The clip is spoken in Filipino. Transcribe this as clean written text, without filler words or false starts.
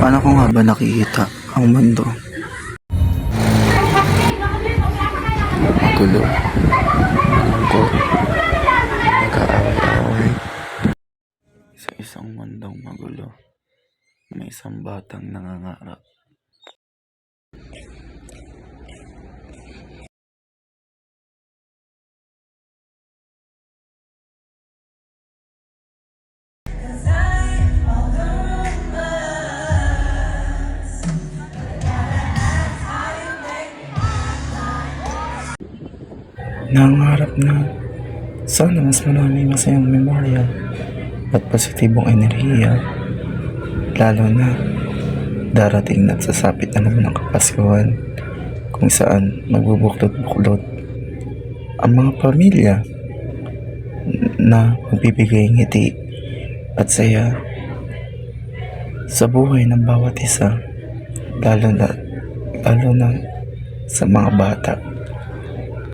Paano ko nga ba nakikita ang mundo? Magulo, malungkot, nag-aaway-away. Sa isang mundong magulo, may isang batang nangangarap. Nangangarap na sana mas marami masayang memorya at positibong enerhiya, lalo na darating na at sasapit na naman ang Kapaskuhan, kung saan magbubuklod-buklod ang mga pamilya na magbibigay ngiti at saya sa buhay ng bawat isa, lalo na sa mga bata.